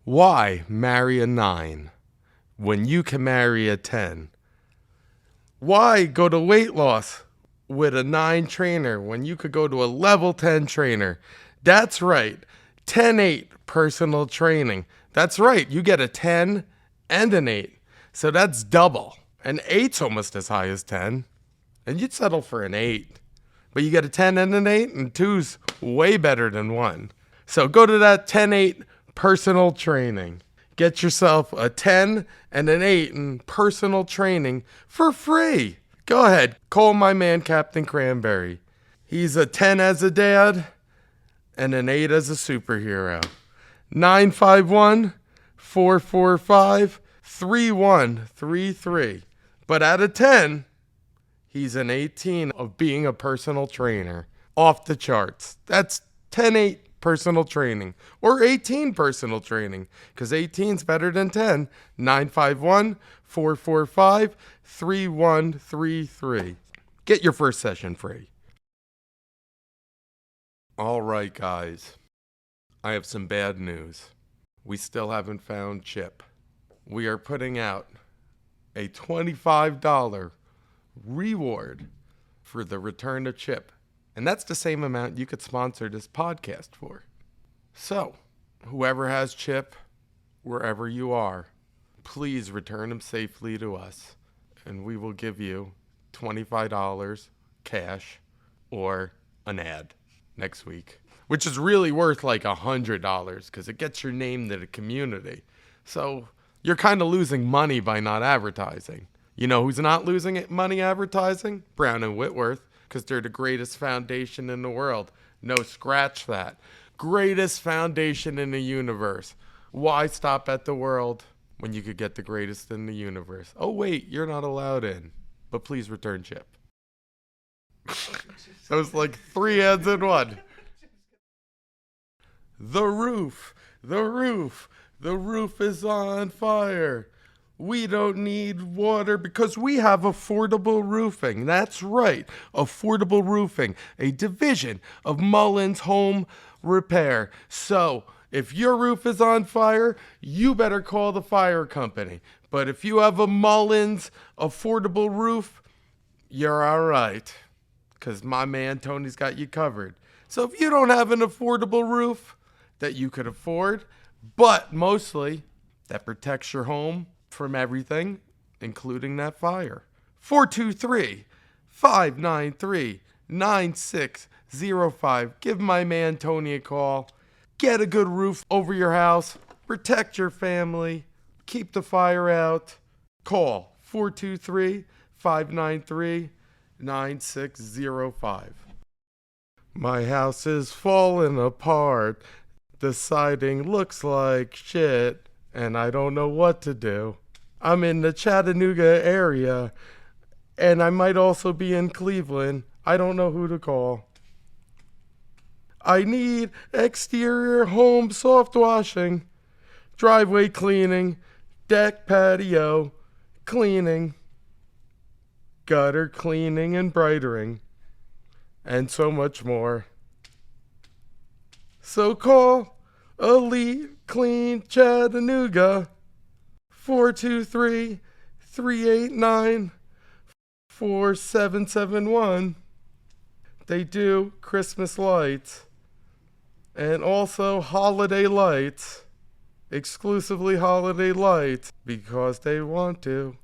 Why marry a 9 when you can marry a 10? Why go to weight loss with a 9 trainer when you could go to a level 10 trainer? That's right, 10-8 personal training. That's right, you get a 10 and an 8. So that's double. An 8's almost as high as 10. And you'd settle for an 8. But you get a 10 and an 8, and 2's way better than 1. So go to that 10-8 personal training. Get yourself a 10 and an 8 in personal training for free. Go ahead, call my man Captain Cranberry. He's a 10 as a dad and an 8 as a superhero. 951-445-3133. But at a 10, he's an 18 of being a personal trainer. Off the charts. That's 10-8 personal training. Or 18 personal training. Because 18's better than 10. 951-445-3133. Get your first session free. All right, guys. I have some bad news. We still haven't found Chip. We are putting out a $25 reward for the return of Chip. And that's the same amount you could sponsor this podcast for. So, whoever has Chip, wherever you are, please return him safely to us. And we will give you $25 cash or an ad next week. Which is really worth like $100 because it gets your name to the community. So you're kind of losing money by not advertising. You know who's not losing money advertising? Brown and Whitworth, because they're the greatest foundation in the world. No, scratch that. Greatest foundation in the universe. Why stop at the world when you could get the greatest in the universe? Oh, wait, you're not allowed in. But please return Chip. That was like 3 ads in one. The roof is on fire. We don't need water because we have affordable roofing. That's right, affordable roofing, a division of Mullins Home Repair. So if your roof is on fire, you better call the fire company. But if you have a Mullins affordable roof, you're all right, because my man Tony's got you covered. So if you don't have an affordable roof that you could afford, but mostly that protects your home from everything, including that fire. 423-593-9605. Give my man Tony a call. Get a good roof over your house. Protect your family. Keep the fire out. Call 423-593-9605. My house is falling apart. The siding looks like shit, and I don't know what to do. I'm in the Chattanooga area, and I might also be in Cleveland. I don't know who to call. I need exterior home soft washing, driveway cleaning, deck patio cleaning, gutter cleaning and brightening, and so much more. So call Elite Clean Chattanooga, 423-389-4771. They do Christmas lights and also holiday lights, exclusively holiday lights, because they want to.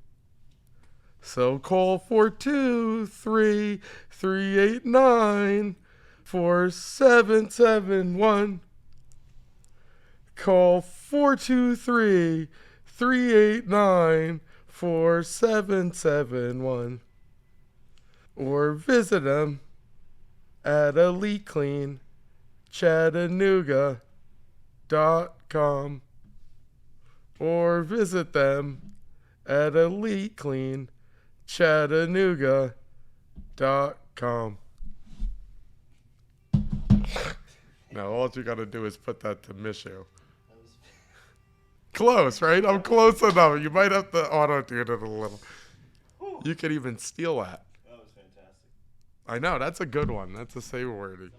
So call 423-389-4771. Call 423-389-4771. Or visit them at EliteCleanChattanooga.com. Or visit them at EliteCleanChattanooga.com. Now, all you gotta do is put that to Mishu. Close, right? I'm close enough. You might have to auto-tune it a little. You could even steal that. That was fantastic. I know, that's a good one. That's a safe wording.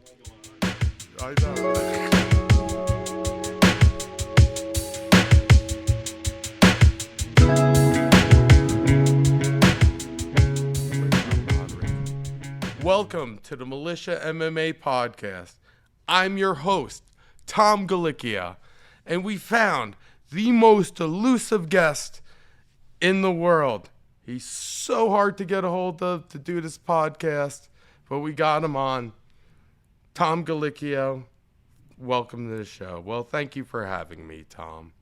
I know. Welcome to the Militia MMA podcast. I'm your host, Tom Galicchia, and we found the most elusive guest in the world. He's so hard to get a hold of to do this podcast, but we got him on. Tom Galicchia, welcome to the show. Well, thank you for having me, Tom.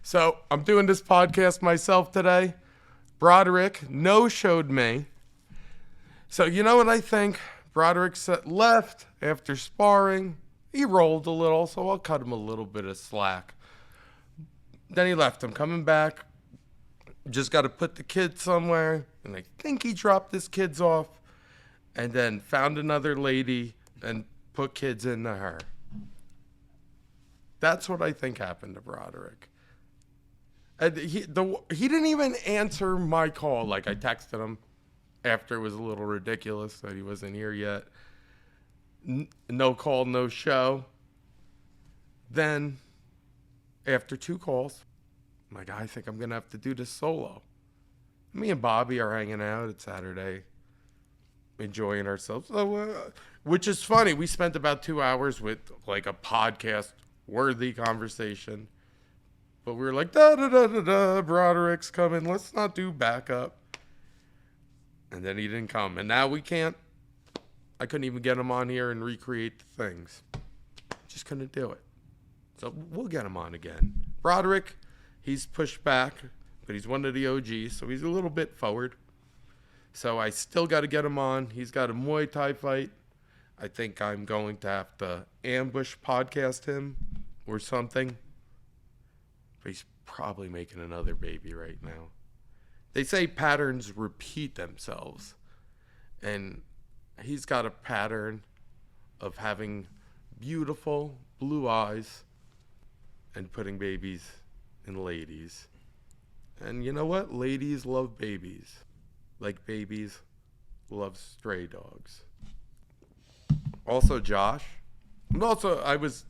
So I'm doing this podcast myself today. Broderick no-showed me. So you know what I think? Broderick left after sparring. He rolled a little, so I'll cut him a little bit of slack. Then he left. I'm coming back. Just got to put the kids somewhere. And I think he dropped his kids off and then found another lady and put kids into her. That's what I think happened to Broderick. And he didn't even answer my call. Like, I texted him after it was a little ridiculous that he wasn't here yet. No call, no show. Then, after 2 calls, I'm like, I think I'm going to have to do this solo. Me and Bobby are hanging out. It's Saturday, enjoying ourselves. So, which is funny. We spent about 2 hours with like a podcast-worthy conversation. But we were like, da-da-da-da-da, Broderick's coming. Let's not do backup. And then he didn't come. And now we can't. I couldn't even get him on here and recreate the things. Just couldn't do it. So we'll get him on again. Broderick, he's pushed back, but he's one of the OGs, so he's a little bit forward. So I still got to get him on. He's got a Muay Thai fight. I think I'm going to have to ambush podcast him or something. But he's probably making another baby right now. They say patterns repeat themselves. And he's got a pattern of having beautiful blue eyes and putting babies in ladies. And you know what? Ladies love babies. Like babies love stray dogs. Also, Josh. And also, I was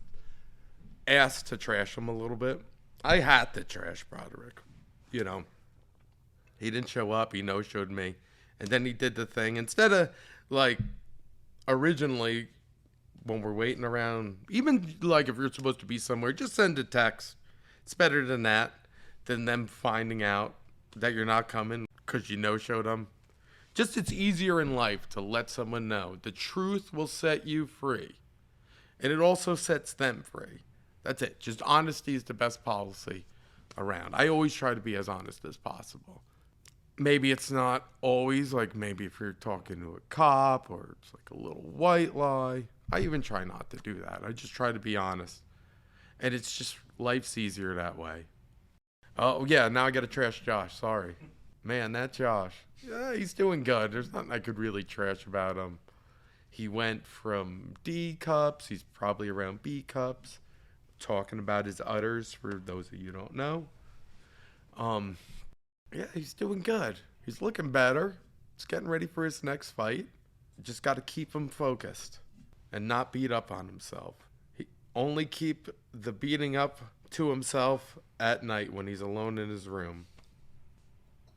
asked to trash him a little bit. I had to trash Broderick. You know, he didn't show up. He no-showed me. And then he did the thing. Instead of, like, originally, when we're waiting around, even, like, if you're supposed to be somewhere, just send a text. It's better than that, than them finding out that you're not coming because you no-showed them. Just, it's easier in life to let someone know. The truth will set you free. And it also sets them free. That's it. Just honesty is the best policy around. I always try to be as honest as possible. Maybe it's not always, like maybe if you're talking to a cop or it's like a little white lie. I even try not to do that. I just try to be honest. And it's just, life's easier that way. Oh, yeah, now I got to trash Josh. Sorry. Man, that Josh. Yeah, he's doing good. There's nothing I could really trash about him. He went from D cups. He's probably around B cups. Talking about his udders for those of you who don't know. Yeah, he's doing good. He's looking better. He's getting ready for his next fight. Just got to keep him focused and not beat up on himself. He only keep the beating up to himself at night when he's alone in his room.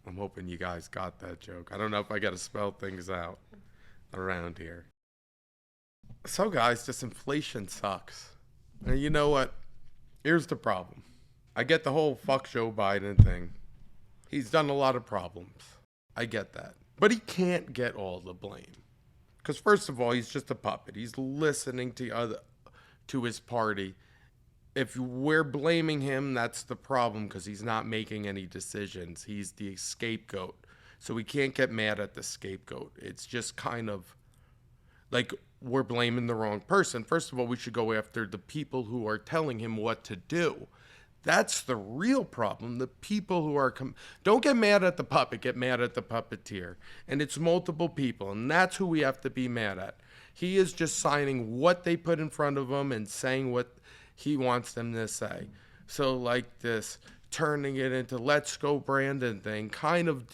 I'm hoping you guys got that joke. I don't know if I got to spell things out around here. So guys, this inflation sucks. And you know what? Here's the problem. I get the whole fuck Joe Biden thing. He's done a lot of problems. I get that. But he can't get all the blame. Because first of all, he's just a puppet. He's listening to his party. If we're blaming him, that's the problem because he's not making any decisions. He's the scapegoat. So we can't get mad at the scapegoat. It's just kind of like we're blaming the wrong person. First of all, we should go after the people who are telling him what to do. That's the real problem. The people who are... Don't get mad at the puppet. Get mad at the puppeteer. And it's multiple people. And that's who we have to be mad at. He is just signing what they put in front of him and saying what he wants them to say. So like this turning it into let's go Brandon thing kind of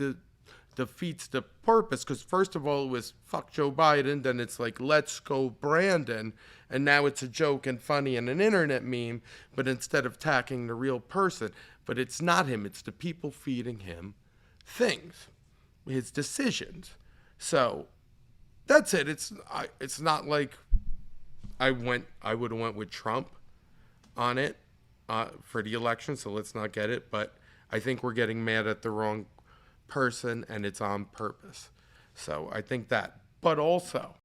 defeats the purpose, because first of all it was fuck Joe Biden, then it's like let's go Brandon, and now it's a joke and funny and an internet meme, but instead of attacking the real person. But it's not him, it's the people feeding him things, his decisions. So That's it. It's not like I would have went with Trump on it for the election, so let's not get it. But I think we're getting mad at the wrong person, and it's on purpose. So I think that. But also,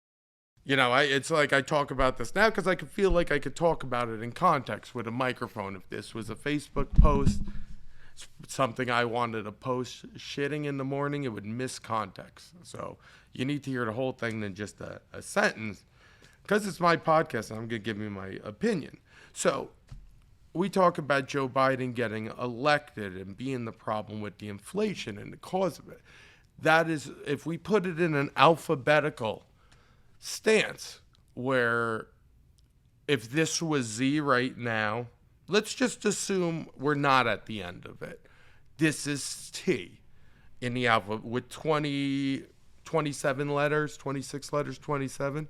it's like I talk about this now because I could feel like I could talk about it in context with a microphone. If this was a Facebook post, something I wanted to post shitting in the morning, it would miss context. So you need to hear the whole thing than just a sentence. Because it's my podcast, I'm going to give you my opinion. So we talk about Joe Biden getting elected and being the problem with the inflation and the cause of it. That is, if we put it in an alphabetical stance, where if this was Z right now, let's just assume we're not at the end of it. This is T in the alphabet with 27 letters, 26 letters, 27?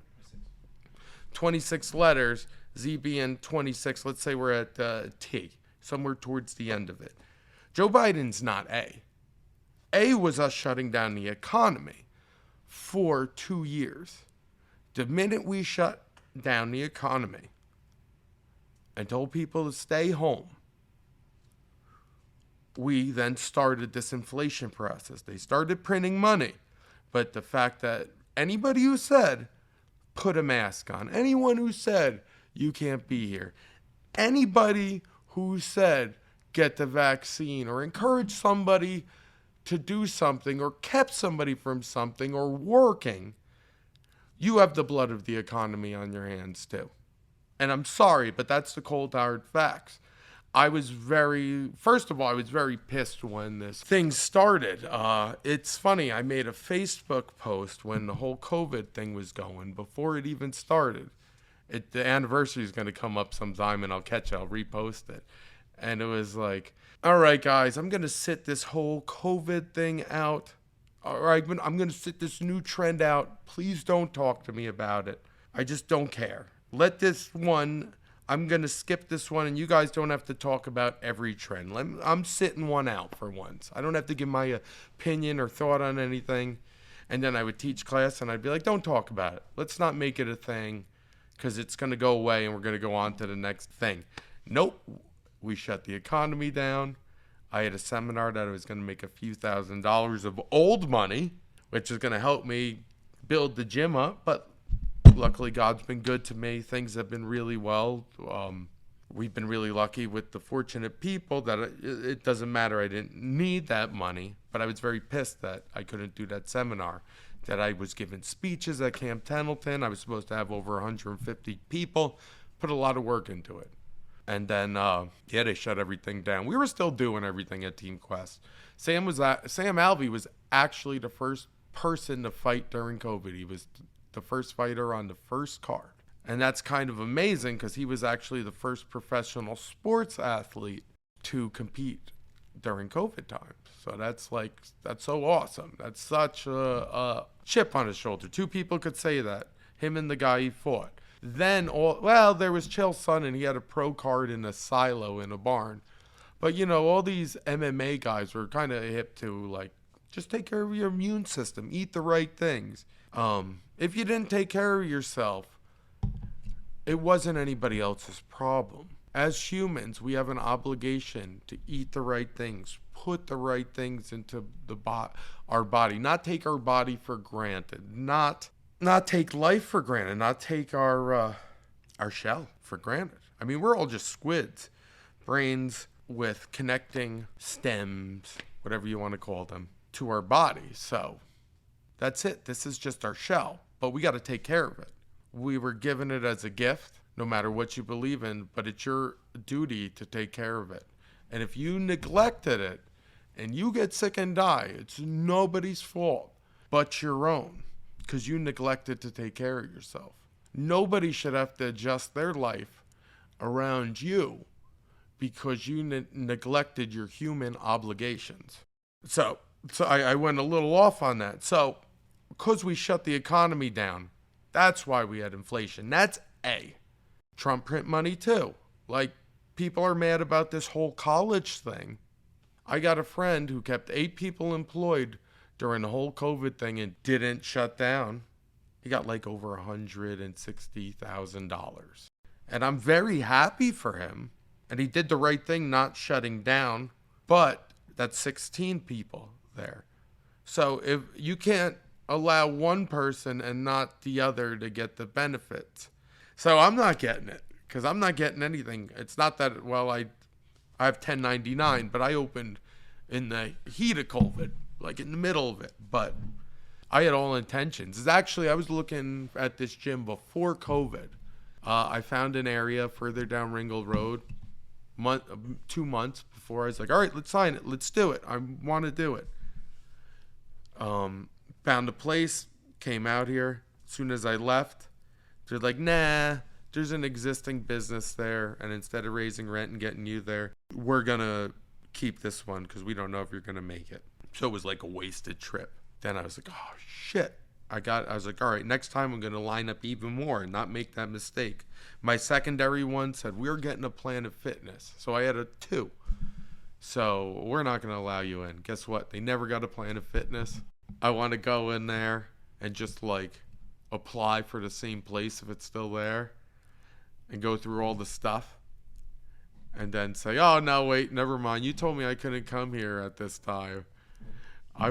26 letters, Z being 26. Let's say we're at T, somewhere towards the end of it. Joe Biden's not A. A was us shutting down the economy for 2 years. The minute we shut down the economy and told people to stay home, we then started this inflation process. They started printing money. But the fact that anybody who said, put a mask on, anyone who said, you can't be here, anybody who said, get the vaccine, or encouraged somebody to do something, or kept somebody from something, or working, you have the blood of the economy on your hands too. And I'm sorry, but that's the cold hard facts. First of all, I was very pissed when this thing started. It's funny, I made a Facebook post when the whole COVID thing was going, before it even started. The anniversary is going to come up sometime, and I'll repost it. And it was like, all right, guys, I'm going to sit this whole COVID thing out. All right, I'm going to sit this new trend out. Please don't talk to me about it. I just don't care. I'm going to skip this one, and you guys don't have to talk about every trend. I'm sitting one out for once. I don't have to give my opinion or thought on anything. And then I would teach class, and I'd be like, don't talk about it. Let's not make it a thing, because it's going to go away, and we're going to go on to the next thing. Nope. We shut the economy down. I had a seminar that I was going to make a few $1,000s of old money, which is going to help me build the gym up. But luckily, God's been good to me. Things have been really well. We've been really lucky with the fortunate people that it doesn't matter. I didn't need that money, but I was very pissed that I couldn't do that seminar, that I was giving speeches at Camp Pendleton. I was supposed to have over 150 people, put a lot of work into it. And then, they shut everything down. We were still doing everything at Team Quest. Sam Alvey was actually the first person to fight during COVID. He was the first fighter on the first card. And that's kind of amazing because he was actually the first professional sports athlete to compete during COVID times. So that's so awesome. That's such a chip on his shoulder. Two people could say that, him and the guy he fought. Then, there was Chael Sonnen. He had a pro card in a silo in a barn. But, all these MMA guys were kind of hip to, just take care of your immune system. Eat the right things. If you didn't take care of yourself, it wasn't anybody else's problem. As humans, we have an obligation to eat the right things, put the right things into our body, not take our body for granted, not take life for granted, not take our shell for granted. I mean, we're all just squids, brains with connecting stems, whatever you want to call them, to our body. So that's it. This is just our shell, but we got to take care of it. We were given it as a gift, no matter what you believe in, but it's your duty to take care of it. And if you neglected it and you get sick and die, it's nobody's fault but your own, because you neglected to take care of yourself. Nobody should have to adjust their life around you because you neglected your human obligations. So I went a little off on that. So because we shut the economy down, that's why we had inflation. That's A. Trump print money too. People are mad about this whole college thing. I got a friend who kept 8 people employed during the whole COVID thing and didn't shut down. He got like over $160,000. And I'm very happy for him. And he did the right thing not shutting down. But that's 16 people there. So if you can't allow one person and not the other to get the benefits. So I'm not getting it because I'm not getting anything. It's not that, well, I have 1099, but I opened in the heat of COVID, like in the middle of it. But I had all intentions. It's actually, I was looking at this gym before COVID. I found an area further down Ringgold Road 2 months before. I was like, all right, let's sign it. Let's do it. I want to do it. Found a place, came out here. As soon as I left, they're like, nah, there's an existing business there. And instead of raising rent and getting you there, we're going to keep this one because we don't know if you're going to make it. So it was like a wasted trip. Then I was like, oh, shit. I was like, all right, next time I'm going to line up even more and not make that mistake. My secondary one said, we're getting a Planet Fitness. So I had a 2. So we're not going to allow you in. Guess what? They never got a Planet Fitness. I want to go in there and just like apply for the same place if it's still there and go through all the stuff and then say, oh, no, wait, never mind. You told me I couldn't come here at this time. I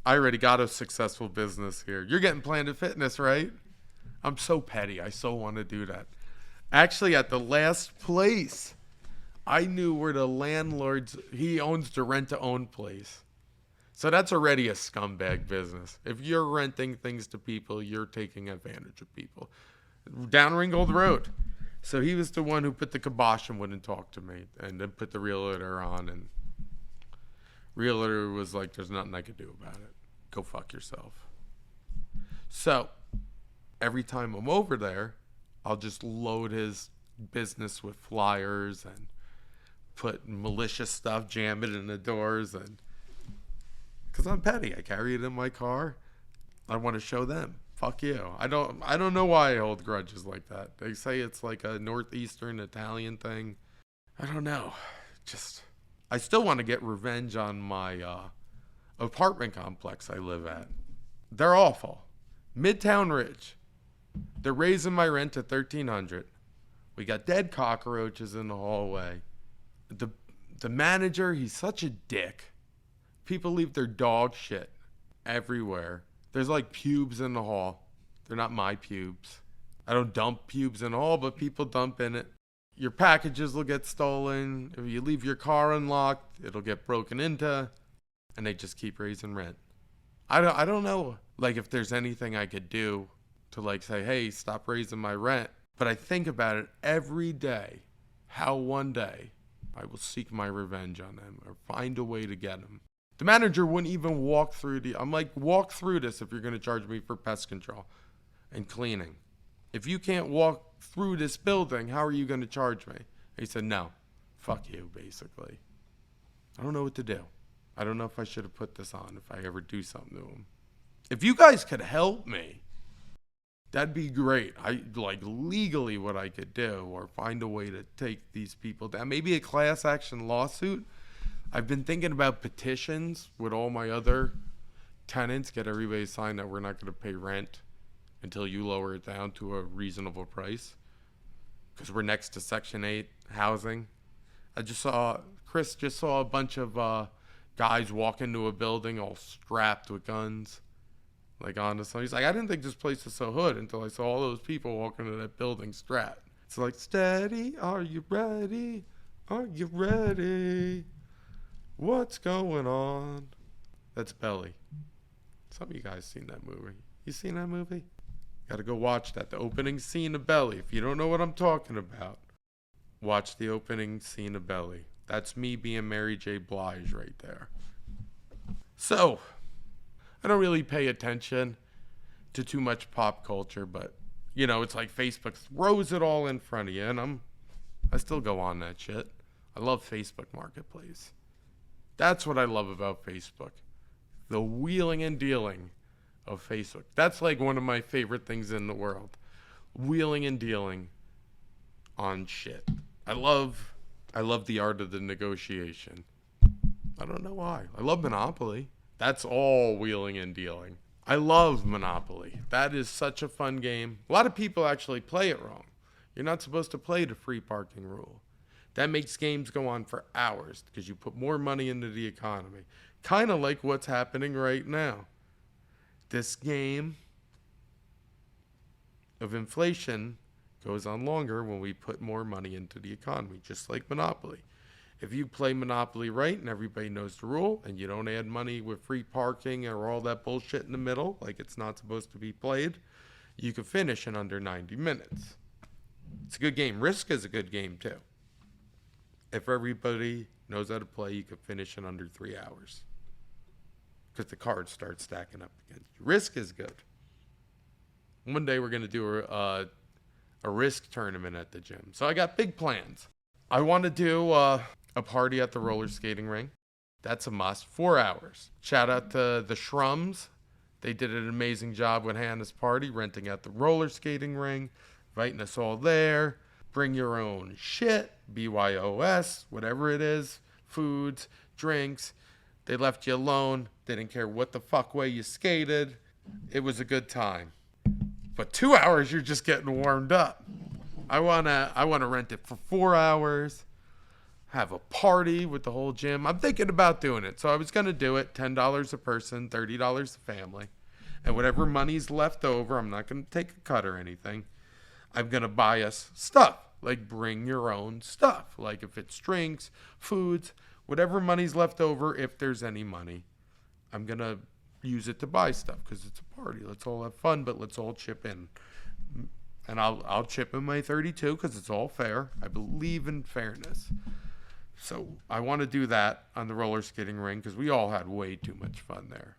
already got a successful business here. You're getting Planet Fitness, right? I'm so petty. I so want to do that. Actually, at the last place, I knew where the landlord's, he owns the rent-to-own place. So that's already a scumbag business. If you're renting things to people, you're taking advantage of people. Down Ringgold Road. So he was the one who put the kibosh and wouldn't talk to me and then put the realtor on. And realtor was like, there's nothing I could do about it. Go fuck yourself. So every time I'm over there, I'll just load his business with flyers and put malicious stuff, jam it in the doors, and because I'm petty, I carry it in my car. I want to show them. Fuck you. I don't know why I hold grudges like that. They say it's like a northeastern Italian thing. I don't know. I still want to get revenge on my apartment complex I live at. They're awful. Midtown Ridge. They're raising my rent to $1,300. We got dead cockroaches in the hallway. The manager, he's such a dick. People leave their dog shit everywhere. There's like pubes in the hall. They're not my pubes. I don't dump pubes in the hall, but people dump in it. Your packages will get stolen. If you leave your car unlocked, it'll get broken into. And they just keep raising rent. I don't know, like, if there's anything I could do to, like, say, hey, stop raising my rent. But I think about it every day, how one day I will seek my revenge on them or find a way to get them. The manager wouldn't even walk through I'm like, walk through this if you're going to charge me for pest control and cleaning. If you can't walk through this building, how are you going to charge me? He said, no, fuck you, basically. I don't know what to do. I don't know if I should have put this on if I ever do something to him. If you guys could help me, that'd be great. I like legally what I could do or find a way to take these people down. Maybe a class action lawsuit. I've been thinking about petitions with all my other tenants, get everybody to sign that we're not going to pay rent until you lower it down to a reasonable price because we're next to Section 8 housing. Chris just saw a bunch of guys walk into a building all strapped with guns. Like, honestly, he's like, I didn't think this place was so hood until I saw all those people walking into that building strapped. It's like, steady, are you ready? Are you ready? What's going on? That's Belly. Some of you guys seen that movie. You seen that movie? Gotta go watch that. The opening scene of Belly. If you don't know what I'm talking about, watch the opening scene of Belly. That's me being Mary J. Blige right there. So, I don't really pay attention to too much pop culture, but, you know, it's like Facebook throws it all in front of you, and I still go on that shit. I love Facebook Marketplace. That's what I love about Facebook. The wheeling and dealing of Facebook. That's like one of my favorite things in the world. Wheeling and dealing on shit. I love the art of the negotiation. I don't know why. I love Monopoly. That's all wheeling and dealing. I love Monopoly. That is such a fun game. A lot of people actually play it wrong. You're not supposed to play the free parking rule. That makes games go on for hours because you put more money into the economy. Kind of like what's happening right now. This game of inflation goes on longer when we put more money into the economy, just like Monopoly. If you play Monopoly right and everybody knows the rule and you don't add money with free parking or all that bullshit in the middle, like it's not supposed to be played, you can finish in under 90 minutes. It's a good game. Risk is a good game too. If everybody knows how to play, you can finish in under 3 hours because the cards start stacking up again. Risk is good. One day we're going to do a Risk tournament at the gym. So I got big plans. I want to do a party at the roller skating ring. That's a must. 4 hours. Shout out to the Shrums. They did an amazing job with Hannah's party, renting out the roller skating ring, inviting us all there. Bring your own shit, BYOS, whatever it is, foods, drinks. They left you alone. They didn't care what the fuck way you skated. It was a good time. But 2 hours, you're just getting warmed up. I wanna rent it for 4 hours, have a party with the whole gym. I'm thinking about doing it. So I was gonna do it, $10 a person, $30 a family. And whatever money's left over, I'm not gonna take a cut or anything. I'm going to buy us stuff, like bring your own stuff. Like if it's drinks, foods, whatever money's left over, if there's any money, I'm going to use it to buy stuff because it's a party. Let's all have fun, but let's all chip in. And I'll chip in my 32 because it's all fair. I believe in fairness. So I want to do that on the roller skating ring because we all had way too much fun there.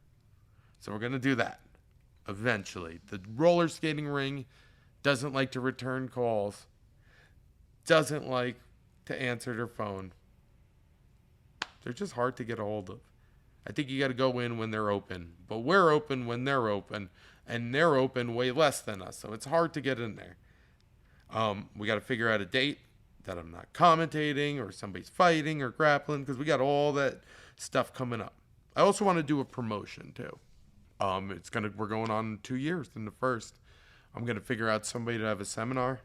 So we're going to do that eventually. The roller skating ring doesn't like to return calls, doesn't like to answer their phone. They're just hard to get a hold of. I think you got to go in when they're open, but we're open when they're open, and they're open way less than us, so it's hard to get in there. We got to figure out a date that I'm not commentating or somebody's fighting or grappling because we got all that stuff coming up. I also want to do a promotion too. We're going on 2 years in the first. I'm going to figure out somebody to have a seminar.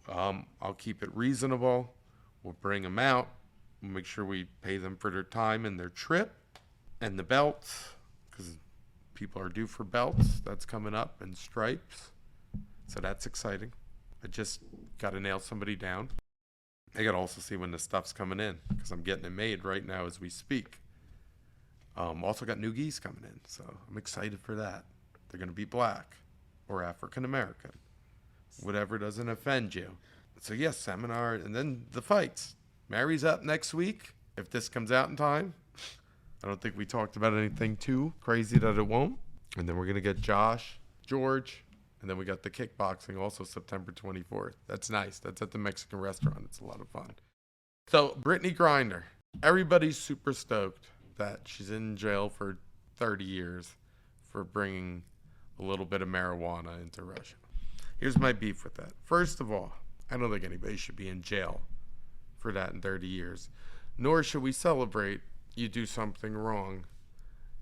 I'll keep it reasonable. We'll bring them out. We'll make sure we pay them for their time and their trip and the belts because people are due for belts. That's coming up and stripes. So that's exciting. I just got to nail somebody down. I got to also see when the stuff's coming in because I'm getting it made right now as we speak. Also got new geese coming in, so I'm excited for that. They're going to be black or African American, whatever doesn't offend you. So yes, seminar, and then the fights. Mary's up next week, if this comes out in time. I don't think we talked about anything too crazy that it won't. And then we're going to get George, and then we got the kickboxing also September 24th. That's nice. That's at the Mexican restaurant. It's a lot of fun. So Brittany Griner, everybody's super stoked that she's in jail for 30 years for bringing a little bit of marijuana into Russia. Here's my beef with that. First of all, I don't think anybody should be in jail for that in 30 years. Nor should we celebrate you do something wrong.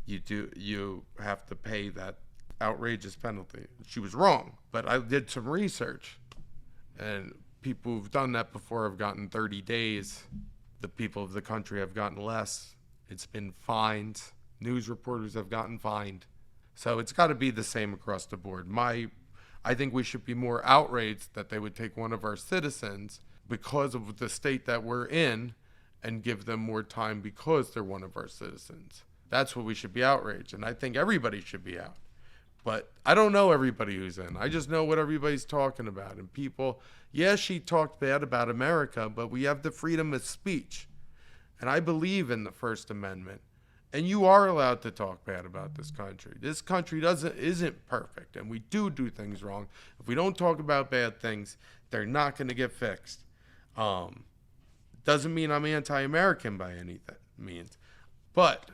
You have to pay that outrageous penalty. She was wrong, but I did some research. And people who've done that before have gotten 30 days. The people of the country have gotten less. It's been fined. News reporters have gotten fined. So it's got to be the same across the board. I think we should be more outraged that they would take one of our citizens because of the state that we're in and give them more time because they're one of our citizens. That's what we should be outraged. And I think everybody should be out. But I don't know everybody who's in. I just know what everybody's talking about. And people, yes, she talked bad about America, but we have the freedom of speech. And I believe in the First Amendment. And you are allowed to talk bad about this country. This country isn't perfect, and we do things wrong. If we don't talk about bad things, they're not going to get fixed. Doesn't mean I'm anti-American by any means, but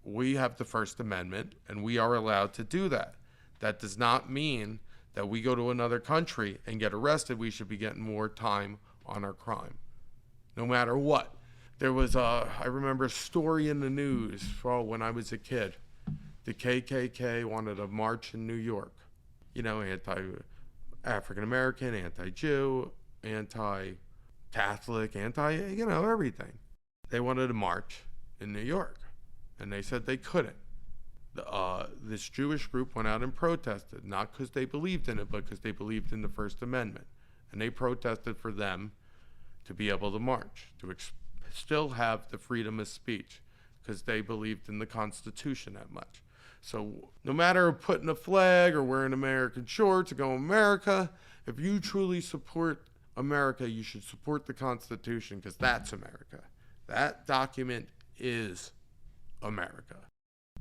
we have the First Amendment, and we are allowed to do that. That does not mean that we go to another country and get arrested. We should be getting more time on our crime, no matter what. There was I remember a story in the news when I was a kid. The KKK wanted a march in New York. Anti-African American, anti-Jew, anti-Catholic, everything. They wanted a march in New York, and they said they couldn't. This Jewish group went out and protested, not because they believed in it, but because they believed in the First Amendment. And they protested for them to be able to march, to still have the freedom of speech, because they believed in the Constitution that much. So no matter putting a flag or wearing American shorts or going America, if you truly support America, you should support the Constitution, because that's America. That document is America.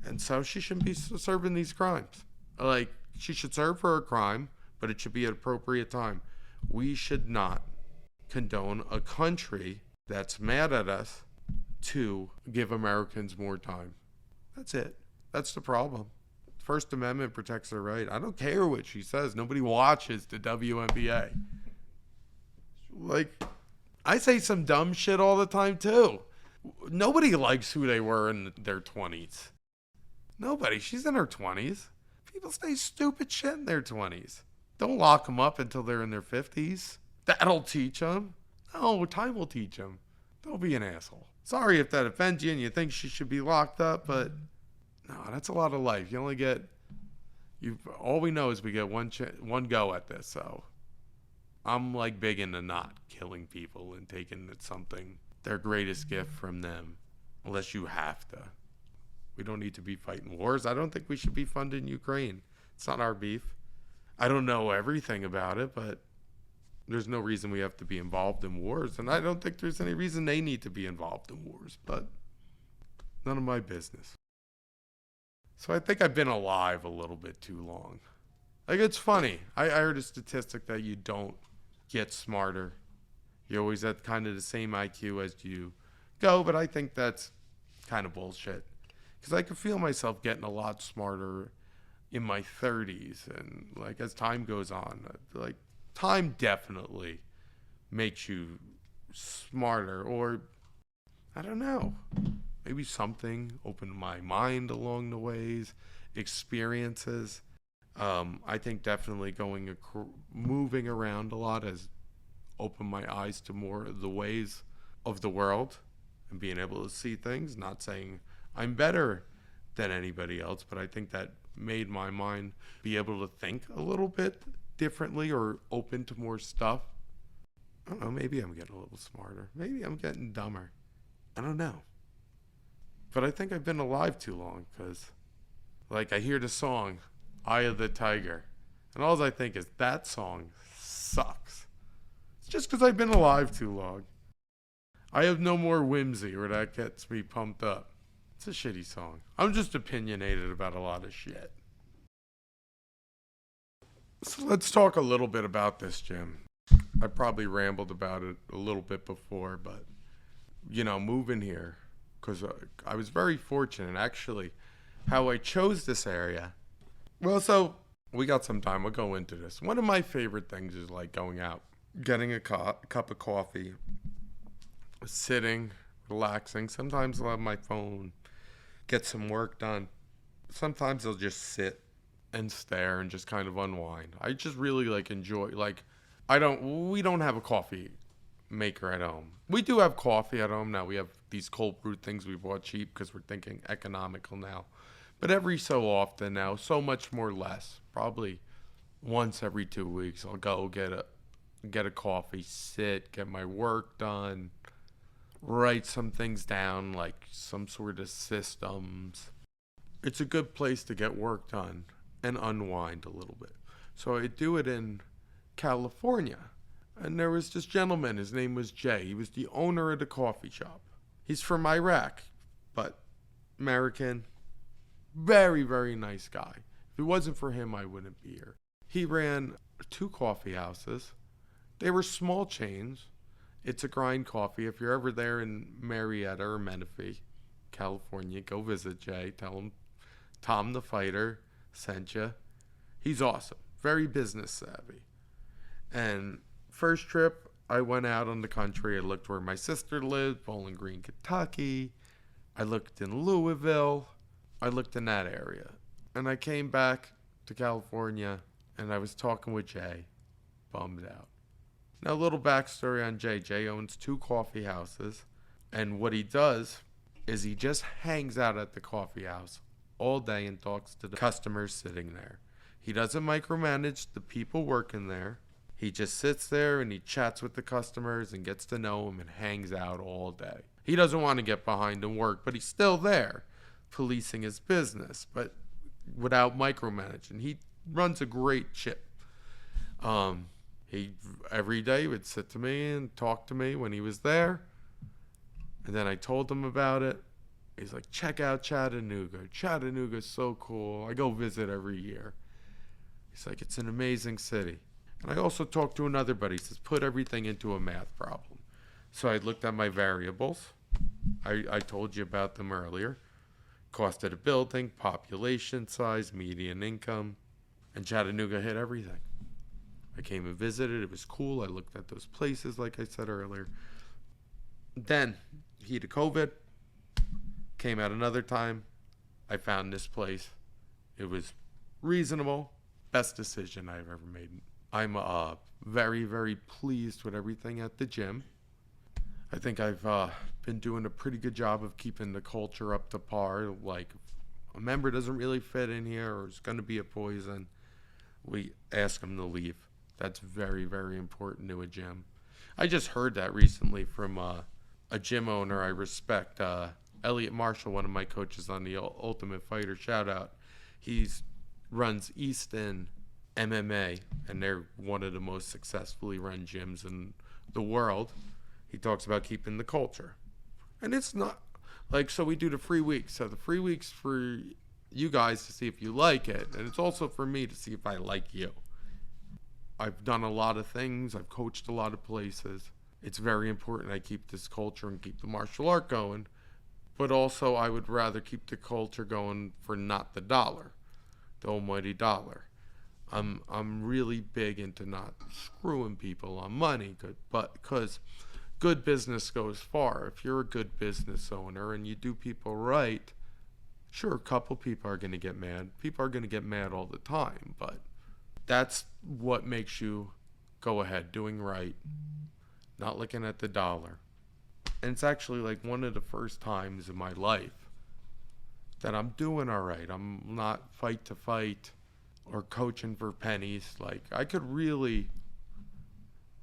And so she shouldn't be serving these crimes. Like, she should serve for her crime, but it should be at appropriate time. We should not condone a country that's mad at us to give Americans more time. That's it. That's the problem. First Amendment protects their right. I don't care what she says. Nobody watches the WNBA. Like, I say some dumb shit all the time, too. Nobody likes who they were in their 20s. Nobody. She's in her 20s. People say stupid shit in their 20s. Don't lock them up until they're in their 50s. That'll teach them. No, time will teach them. Don't be an asshole. Sorry if that offends you and you think she should be locked up, but no, that's a lot of life. You only get, all we know is we get one go at this, so I'm like big into not killing people and taking something, their greatest gift from them, unless you have to. We don't need to be fighting wars. I don't think we should be funding Ukraine. It's not our beef. I don't know everything about it, but there's no reason we have to be involved in wars. And I don't think there's any reason they need to be involved in wars, but none of my business. So I think I've been alive a little bit too long. Like, it's funny. I heard a statistic that you don't get smarter. You're always at kind of the same IQ as you go, but I think that's kind of bullshit. Because I could feel myself getting a lot smarter in my 30s. And, like, as time goes on, like, time definitely makes you smarter. Or, I don't know, maybe something opened my mind along the ways, experiences. I think definitely moving around a lot has opened my eyes to more of the ways of the world and being able to see things. Not saying I'm better than anybody else, but I think that made my mind be able to think a little bit differently or open to more stuff. I don't know, maybe I'm getting a little smarter. Maybe I'm getting dumber. I don't know. But I think I've been alive too long, because, like, I hear the song, Eye of the Tiger, and all I think is, that song sucks. It's just because I've been alive too long. I have no more whimsy, or that gets me pumped up. It's a shitty song. I'm just opinionated about a lot of shit. So let's talk a little bit about this, Jim. I probably rambled about it a little bit before, but, moving here, because I was very fortunate, actually, how I chose this area. Well, so we got some time. We'll go into this. One of my favorite things is, like, going out, getting a cup of coffee, sitting, relaxing. Sometimes I'll have my phone, get some work done. Sometimes I'll just sit and stare and just kind of unwind. I just really, like, enjoy, like, we don't have a coffee maker at home. We do have coffee at home now. We have these cold brew things we bought cheap because we're thinking economical now. But every so often now, so much more less, probably once every 2 weeks, I'll go get a coffee, sit, get my work done, write some things down, like some sort of systems. It's a good place to get work done and unwind a little bit. So I do it in California. And there was this gentleman, his name was Jay. He was the owner of the coffee shop. He's from Iraq, but American. Very, very nice guy. If it wasn't for him, I wouldn't be here. He ran 2 coffee houses. They were small chains. It's a Grind Coffee. If you're ever there in Marietta or Menifee, California, go visit Jay. Tell him Tom the Fighter sent you. He's awesome. Very business savvy. And first trip, I went out on the country. I looked where my sister lived, Bowling Green, Kentucky. I looked in Louisville. I looked in that area. And I came back to California and I was talking with Jay, bummed out. Now, a little backstory on Jay. Jay owns 2 coffee houses. And what he does is he just hangs out at the coffee house all day and talks to the customers sitting there. He doesn't micromanage the people working there. He just sits there and he chats with the customers and gets to know them and hangs out all day. He doesn't want to get behind and work, but he's still there, policing his business, but without micromanaging. He runs a great ship. He every day would sit to me and talk to me when he was there. And then I told him about it. He's like, check out Chattanooga. Chattanooga's so cool. I go visit every year. He's like, it's an amazing city. And I also talked to another buddy. He says, put everything into a math problem. So I looked at my variables. I told you about them earlier. Cost of the building, population size, median income. And Chattanooga hit everything. I came and visited. It was cool. I looked at those places, like I said earlier. Then, heat of COVID. Came out another time. I found this place. It was reasonable. Best decision I've ever made. I'm very, very pleased with everything at the gym. I think I've been doing a pretty good job of keeping the culture up to par. Like, a member doesn't really fit in here or is going to be a poison, we ask them to leave. That's very, very important to a gym. I just heard that recently from a gym owner I respect. Elliot Marshall, one of my coaches on the Ultimate Fighter, shout out. He runs Easton MMA, and they're one of the most successfully run gyms in the world. He talks about keeping the culture. And it's not like, so we do the free weeks. So the free weeks for you guys to see if you like it, and it's also for me to see if I like you. I've done a lot of things. I've coached a lot of places. It's very important I keep this culture and keep the martial art going. But also, I would rather keep the culture going for not the dollar, the almighty dollar. I'm really big into not screwing people on money, but because good business goes far. If you're a good business owner and you do people right, sure, a couple people are going to get mad. People are going to get mad all the time, but that's what makes you go ahead, doing right, not looking at the dollar. And it's actually like one of the first times in my life that I'm doing all right. I'm not fight to fight or coaching for pennies. Like, I could really,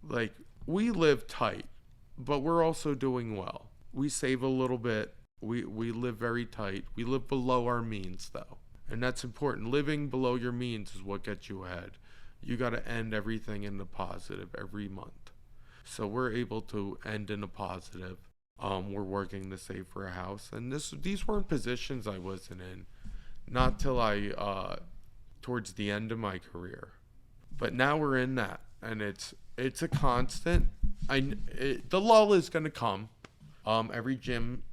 like, we live tight, but we're also doing well. We save a little bit. We live very tight. We live below our means, though. And that's important. Living below your means is what gets you ahead. You got to end everything in the positive every month. So we're able to end in a positive. We're working to save for a house. And these weren't positions I wasn't in. Not till towards the end of my career. But now we're in that. And it's a constant. The lull is going to come. Every gym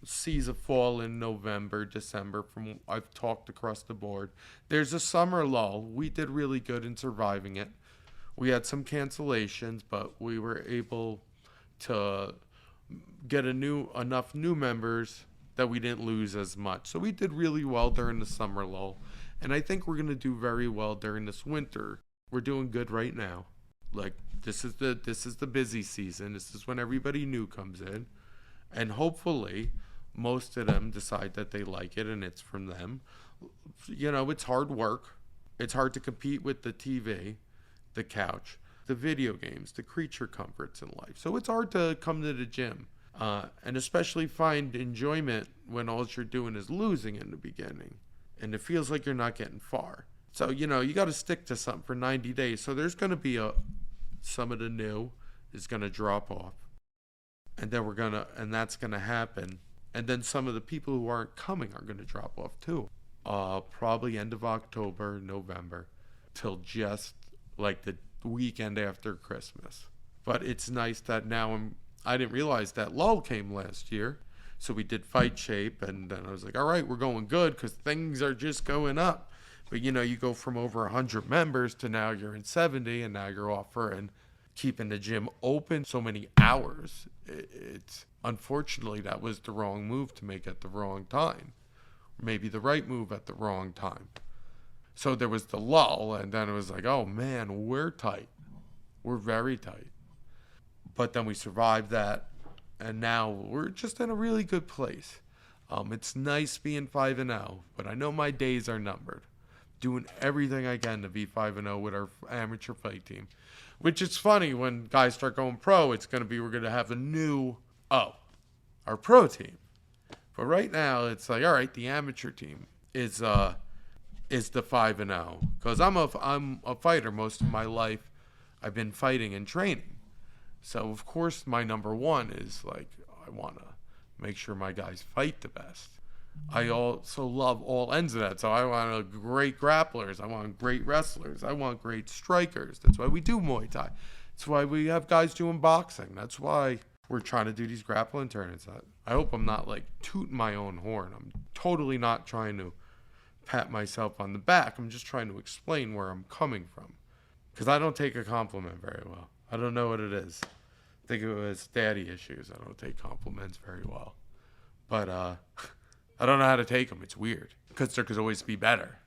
sees a fall in November, December, from I've talked across the board. There's a summer lull. We did really good in surviving it. We had some cancellations, but we were able to get enough new members that we didn't lose as much. So we did really well during the summer lull. And I think we're going to do very well during this winter. We're doing good right now. Like, this is the busy season. This is when everybody new comes in. And hopefully most of them decide that they like it and it's from them. You know, it's hard work. It's hard to compete with the TV, the couch, the video games, the creature comforts in life. So it's hard to come to the gym and especially find enjoyment when all you're doing is losing in the beginning. And it feels like you're not getting far. So, you know, you got to stick to something for 90 days. So there's going to be some of the new is going to drop off. And then that's going to happen. And then some of the people who aren't coming are going to drop off too. Probably end of October, November, till just like the weekend after Christmas. But it's nice that now I didn't realize that lull came last year. So we did Fight Shape, and then I was like, all right, we're going good because things are just going up. But, you know, you go from over 100 members to now you're in 70, and now you're offering keeping the gym open so many hours. It's unfortunately, that was the wrong move to make at the wrong time. maybe the right move at the wrong time. So there was the lull, and then it was like, oh man, we're tight. We're very tight. But then we survived that, and now we're just in a really good place. It's nice being 5-0, but I know my days are numbered. Doing everything I can to be 5-0 with our amateur fight team. Which is funny, when guys start going pro, we're going to have a new, our pro team. But right now, it's like, all right, the amateur team is the 5-0. Because I'm a fighter most of my life. I've been fighting and training. So, of course, my number one is, like, I want to make sure my guys fight the best. I also love all ends of that. So I want great grapplers. I want great wrestlers. I want great strikers. That's why we do Muay Thai. That's why we have guys doing boxing. That's why we're trying to do these grappling tournaments. I hope I'm not, like, tooting my own horn. I'm totally not trying to pat myself on the back. I'm just trying to explain where I'm coming from. Because I don't take a compliment very well. I don't know what it is. I think it was daddy issues. I don't take compliments very well. But I don't know how to take them. It's weird. Because there could always be better.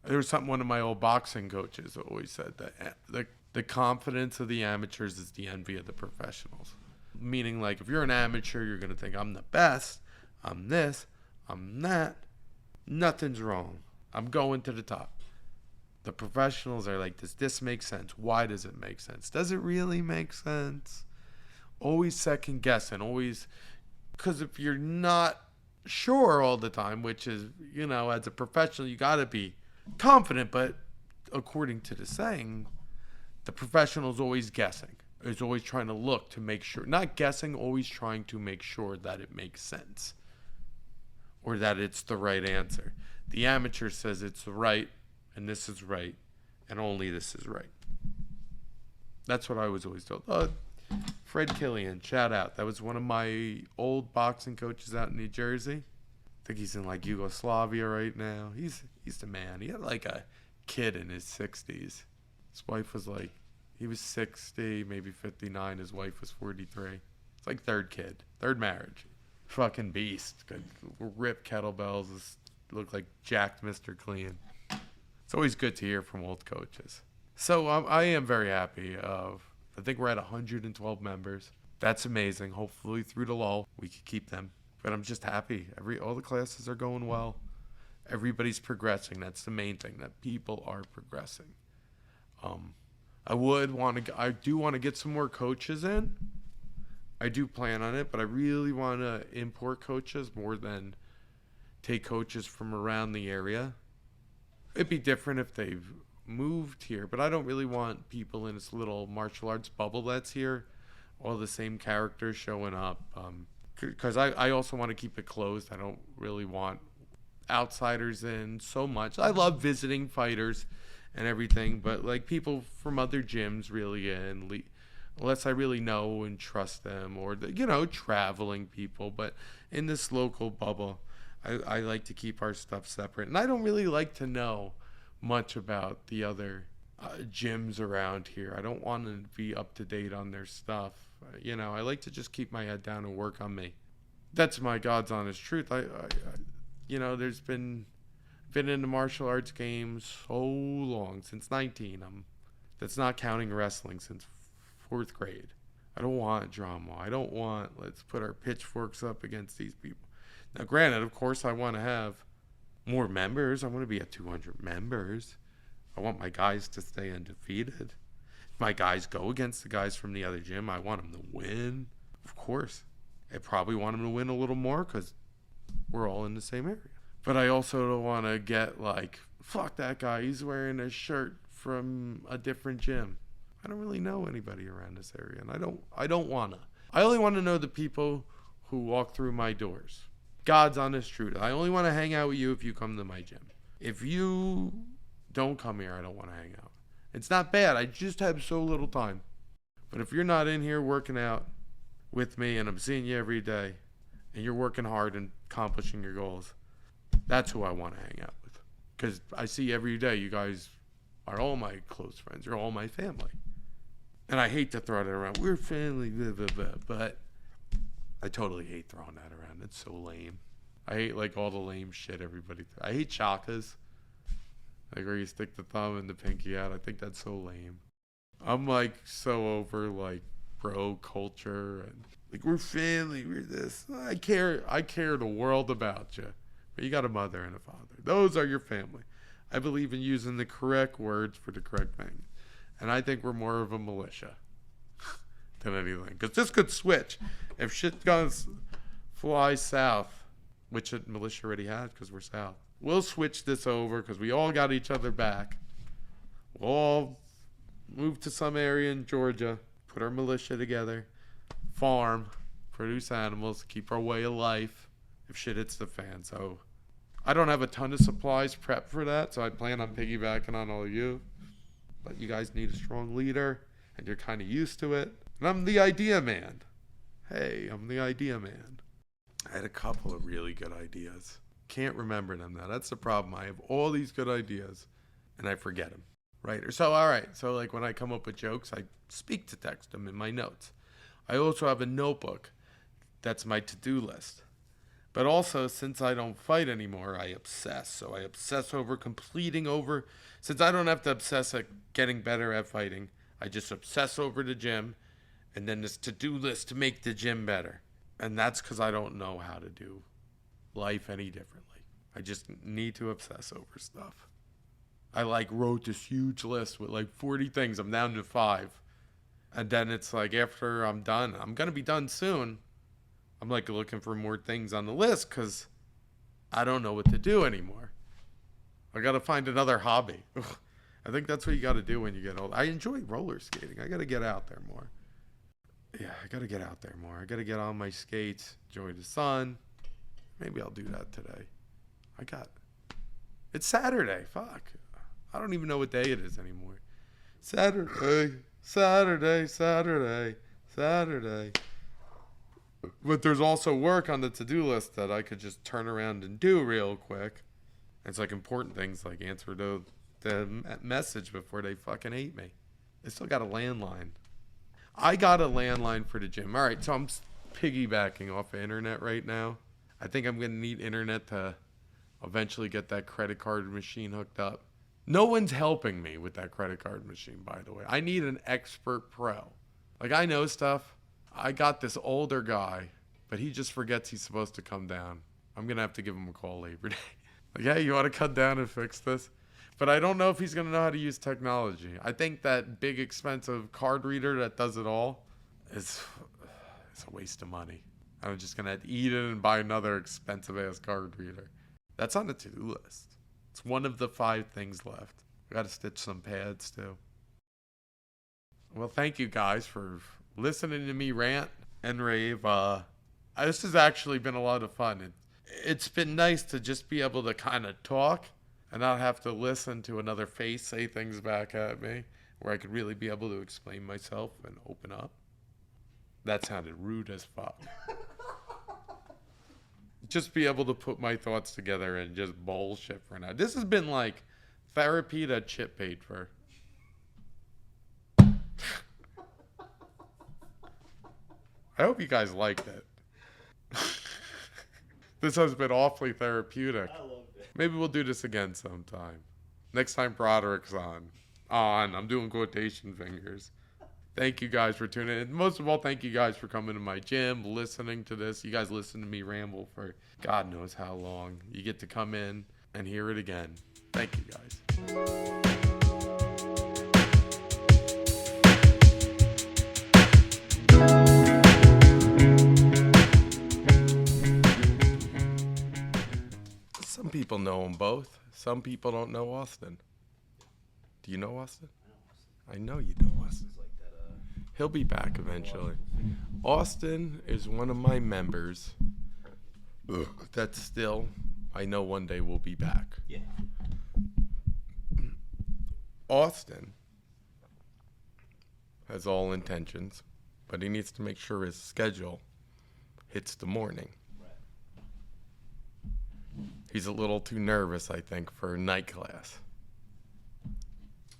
There was one of my old boxing coaches always said that the confidence of the amateurs is the envy of the professionals. Meaning, like, if you're an amateur, you're going to think, I'm the best. I'm this. I'm that. Nothing's wrong. I'm going to the top. The professionals are like, does this make sense? Why does it make sense? Does it really make sense? Always second guessing. Always, because if you're not sure all the time, which is, as a professional, you got to be confident. But according to the saying, the professional's always guessing. Is always trying to look to make sure. Not guessing, always trying to make sure that it makes sense. Or that it's the right answer. The amateur says it's right. And this is right, and only this is right. That's what I was always told. Fred Killian, shout out. That was one of my old boxing coaches out in New Jersey. I think he's in, like, Yugoslavia right now. He's the man. He had, like, a kid in his 60s. His wife was, like, he was 60, maybe 59. His wife was 43. It's like third marriage. Fucking beast. Could rip kettlebells. Look like jacked Mr. Clean. It's always good to hear from old coaches. So I am very happy. I think we're at 112 members. That's amazing. Hopefully through the lull, we can keep them. But I'm just happy. All the classes are going well. Everybody's progressing. That's the main thing, that people are progressing. I do want to get some more coaches in. I do plan on it, but I really want to import coaches more than take coaches from around the area. It'd be different if they've moved here, but I don't really want people in this little martial arts bubble that's here, all the same characters showing up. Because I also want to keep it closed. I don't really want outsiders in so much. I love visiting fighters and everything, but, like, people from other gyms really in, unless I really know and trust them, or traveling people. But in this local bubble, I like to keep our stuff separate. And I don't really like to know much about the other gyms around here. I don't want to be up to date on their stuff. I like to just keep my head down and work on me. That's my God's honest truth. There's been in the martial arts game so long, since 19. That's not counting wrestling, since 4th grade. I don't want drama. I don't want, let's put our pitchforks up against these people. Now, granted, of course, I want to have more members. I want to be at 200 members. I want my guys to stay undefeated. If my guys go against the guys from the other gym, I want them to win. Of course. I probably want them to win a little more because we're all in the same area. But I also don't want to get like, fuck that guy. He's wearing a shirt from a different gym. I don't really know anybody around this area, and I don't want to. I only want to know the people who walk through my doors. God's honest truth. I only want to hang out with you if you come to my gym. If you don't come here, I don't want to hang out. It's not bad. I just have so little time. But if you're not in here working out with me and I'm seeing you every day and you're working hard and accomplishing your goals, that's who I want to hang out with. Because I see every day you guys are all my close friends. You're all my family. And I hate to throw that around. We're family, blah, blah, blah. But I totally hate throwing that around. It's so lame. I hate like all the lame shit everybody. I hate chakas. Like where you stick the thumb and the pinky out. I think that's so lame. I'm like so over like bro culture and like we're family, we're this. I care the world about you. But you got a mother and a father. Those are your family. I believe in using the correct words for the correct thing. And I think we're more of a militia than anything. Because this could switch. If shit goes fly south, which militia already has because we're south, we'll switch this over because we all got each other back. We'll all move to some area in Georgia, put our militia together, farm, produce animals, keep our way of life if shit hits the fan. So I don't have a ton of supplies prepped for that, so I plan on piggybacking on all of you. But you guys need a strong leader, and you're kind of used to it. And I'm the idea man. Hey, I'm the idea man. I had a couple of really good ideas. Can't remember them now. That's the problem. I have all these good ideas, and I forget them. Right? So, all right. So, like, when I come up with jokes, I speak to text them in my notes. I also have a notebook. That's my to-do list. But also, since I don't fight anymore, I obsess. So I obsess over completing over. Since I don't have to obsess at getting better at fighting, I just obsess over the gym and then this to-do list to make the gym better. And that's because I don't know how to do life any differently. I just need to obsess over stuff. I like wrote this huge list with like 40 things. I'm down to 5. And then it's like after I'm done, I'm going to be done soon. I'm like looking for more things on the list because I don't know what to do anymore. I got to find another hobby. I think that's what you got to do when you get old. I enjoy roller skating. I got to get out there more. Yeah, I got to get out there more. I got to get on my skates, enjoy the sun. Maybe I'll do that today. It's Saturday. Fuck. I don't even know what day it is anymore. Saturday. But there's also work on the to-do list that I could just turn around and do real quick. It's like important things like answer the message before they fucking hate me. I still got a landline. I got a landline for the gym. All right, so I'm piggybacking off the internet right now. I think I'm going to need internet to eventually get that credit card machine hooked up. No one's helping me with that credit card machine, by the way. I need an expert pro. Like, I know stuff. I got this older guy, but he just forgets he's supposed to come down. I'm going to have to give him a call Labor Day. Like, hey, you want to come down and fix this? But I don't know if he's going to know how to use technology. I think that big, expensive card reader that does it all is a waste of money. I'm just going to have to eat it and buy another expensive-ass card reader. That's on the to-do list. It's one of the 5 things left. I got to stitch some pads, too. Well, thank you guys for listening to me rant and rave. This has actually been a lot of fun. It's been nice to just be able to kind of talk and not have to listen to another face say things back at me, where I could really be able to explain myself and open up. That sounded rude as fuck. Just be able to put my thoughts together and just bullshit for now. This has been like therapy that Chip paid for. I hope you guys liked it. This has been awfully therapeutic. I loved it. Maybe we'll do this again sometime. Next time Broderick's on. I'm doing quotation fingers. Thank you guys for tuning in. Most of all, thank you guys for coming to my gym, listening to this. You guys listen to me ramble for God knows how long. You get to come in and hear it again. Thank you guys. Some people know them both. Some people don't know Austin. Do you know Austin? I know you know Austin. He'll be back eventually. Austin is one of my members that still, I know one day will be back. Yeah. Austin has all intentions, but he needs to make sure his schedule hits the morning. He's a little too nervous, I think, for night class.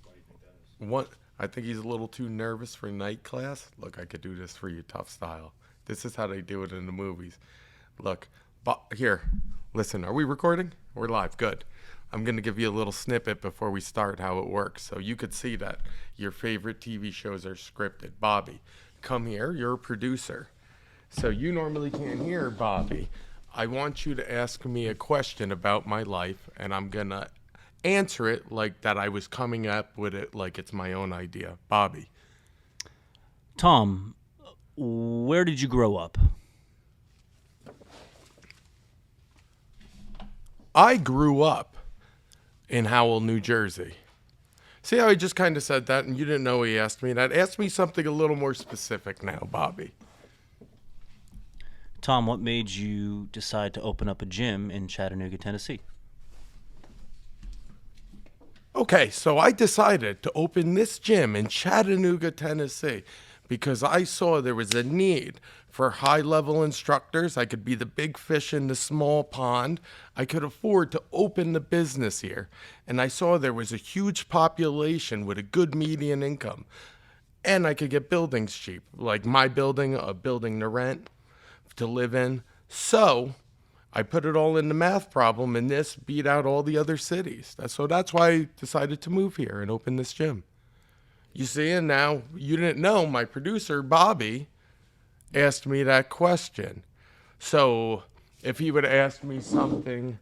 Why do you think that is? I think he's a little too nervous for night class. Look, I could do this for you, tough style. This is how they do it in the movies. Look, Here, listen, are we recording? We're live. Good. I'm going to give you a little snippet before we start how it works so you could see that your favorite TV shows are scripted. Bobby, come here. You're a producer. So you normally can't hear Bobby. I want you to ask me a question about my life, and I'm going to answer it like that I was coming up with it like it's my own idea. Bobby. Tom, where did you grow up? I grew up in Howell, New Jersey. See how I just kind of said that and you didn't know he asked me that? Ask me something a little more specific now, Bobby. Tom, what made you decide to open up a gym in Chattanooga, Tennessee? Okay, so I decided to open this gym in Chattanooga, Tennessee, because I saw there was a need for high-level instructors. I could be the big fish in the small pond. I could afford to open the business here. And I saw there was a huge population with a good median income. And I could get buildings cheap, like my building, a building to rent, to live in. So I put it all in the math problem, and this beat out all the other cities. So that's why I decided to move here and open this gym. You see, and now you didn't know my producer, Bobby, asked me that question. So if he would ask me something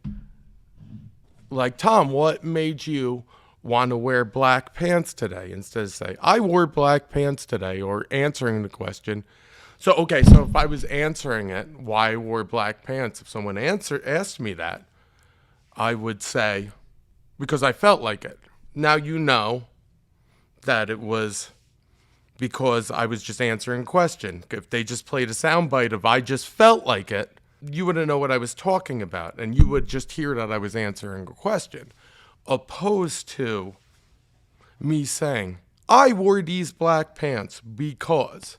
like, Tom, what made you want to wear black pants today? Instead of say, I wore black pants today, or answering the question. So, okay, so if I was answering it, why I wore black pants, if someone asked me that, I would say, because I felt like it. Now you know that it was because I was just answering a question. If they just played a soundbite of I just felt like it, you wouldn't know what I was talking about, and you would just hear that I was answering a question, opposed to me saying, I wore these black pants because.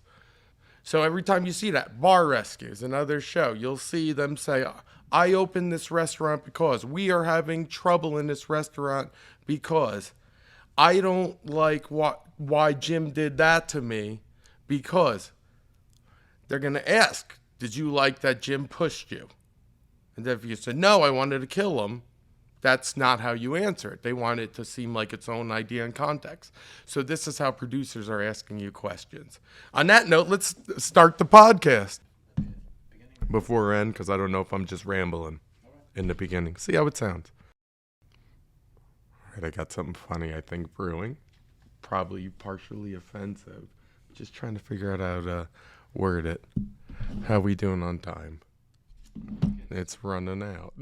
So every time you see that, Bar Rescues, another show, you'll see them say, I opened this restaurant because. We are having trouble in this restaurant because. I don't like why Jim did that to me because. They're going to ask, did you like that Jim pushed you? And if you said, no, I wanted to kill him, that's not how you answer it. They want it to seem like its own idea and context. So this is how producers are asking you questions. On that note, let's start the podcast. Before I end, because I don't know if I'm just rambling in the beginning. See how it sounds. All right, I got something funny, I think, brewing. Probably partially offensive. Just trying to figure out how to word it. How we doing on time? It's running out.